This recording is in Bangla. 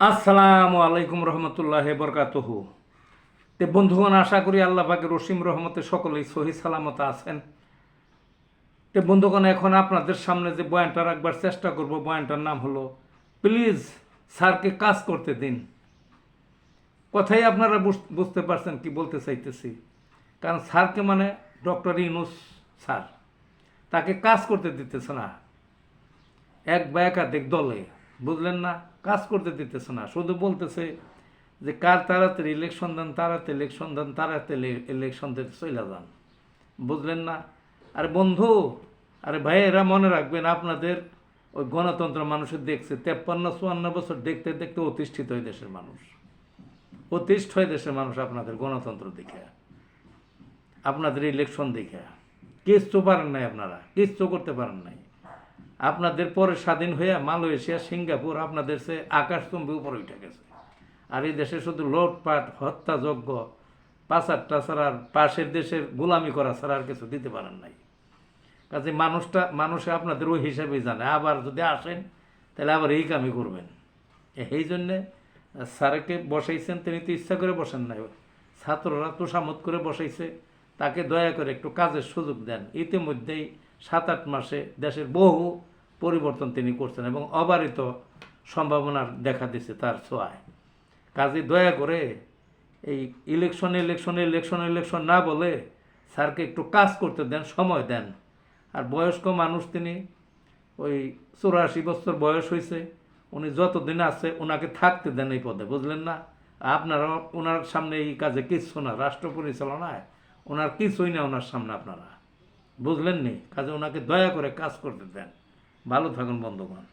আসসালামু আলাইকুম রহমতুল্লাহ বরকাতুহু। তে বন্ধুগণ, আশা করি আল্লাহ পাকের রসিম রহমতে সকলেই সহি সালামত আছেন। তে বন্ধুগণ, এখন আপনাদের সামনে যে বয়ানটা রাখবার চেষ্টা করব, বয়ানটার নাম হলো প্লিজ স্যারকে কাজ করতে দিন। কথাই আপনারা বুঝতে পারছেন কি বলতে চাইতেছি। কারণ স্যারকে মানে ডক্টর ইউনূস স্যার, তাকে কাজ করতে দিতেছে না এক বা একাধিক দলে, বুঝলেন না? কাজ করতে দিতেছে না, শুধু বলতেছে যে কার তাড়াতাড়ি ইলেকশন দেন, তাড়াতাড়ি ইলেকশন দেন, তাড়াতাড়ি ইলেকশন দিতে চলে যান, বুঝলেন না? আরে বন্ধু, আরে ভাই, এরা মনে রাখবেন, আপনাদের ওই গণতন্ত্র মানুষের দেখছে 53-54 বছর দেখতে দেখতে অতিষ্ঠিত হয় দেশের মানুষ, অতিষ্ঠ হয় দেশের মানুষ আপনাদের গণতন্ত্র দেখে, আপনাদের ইলেকশন দেখে। কিচ্ছু পারেন নাই, আপনারা কিচ্ছু করতে পারেন নাই। আপনাদের পরে স্বাধীন হয়ে মালয়েশিয়া, সিঙ্গাপুর আপনাদের সে আকাশচুম্বী উপরে উঠে গেছে। আর এই দেশে শুধু লোটপাট, হত্যাযজ্ঞ, পাচার টাচার আর পাশের দেশের গোলামি করা ছাড়া আর কিছু দিতে পারেন নাই। কাজে মানুষে আপনাদের ওই হিসাবেই জানে। আবার যদি আসেন তাহলে আবার এই কামই করবেন। এই জন্যে স্যারকে বসাইছেন, তিনি তো ইচ্ছা করে বসেন নাই, ছাত্ররা তোষামত করে বসাইছে। তাকে দয়া করে একটু কাজের সুযোগ দেন। ইতিমধ্যেই 7-8 মাসে দেশের বহু পরিবর্তন তিনি করছেন এবং অবারিত সম্ভাবনার দেখা দিচ্ছে তার ছোঁয়ায়। কাজে দয়া করে এই ইলেকশন না বলে স্যারকে একটু কাজ করতে দেন, সময় দেন। আর বয়স্ক মানুষ তিনি, ওই 84 বছর বয়স হয়েছে, উনি যতদিন আছে ওনাকে থাকতে দেন এই পদে, বুঝলেন না? আপনারা ওনার সামনে এই কাজে কিচ্ছু না, রাষ্ট্র পরিচালনায় ওনার কিছুই না ওনার সামনে, আপনারা বুঝলেন নি? কাজে ওনাকে দয়া করে কাজ করতে দেন। ভালো থাকুন বন্ধুগণ।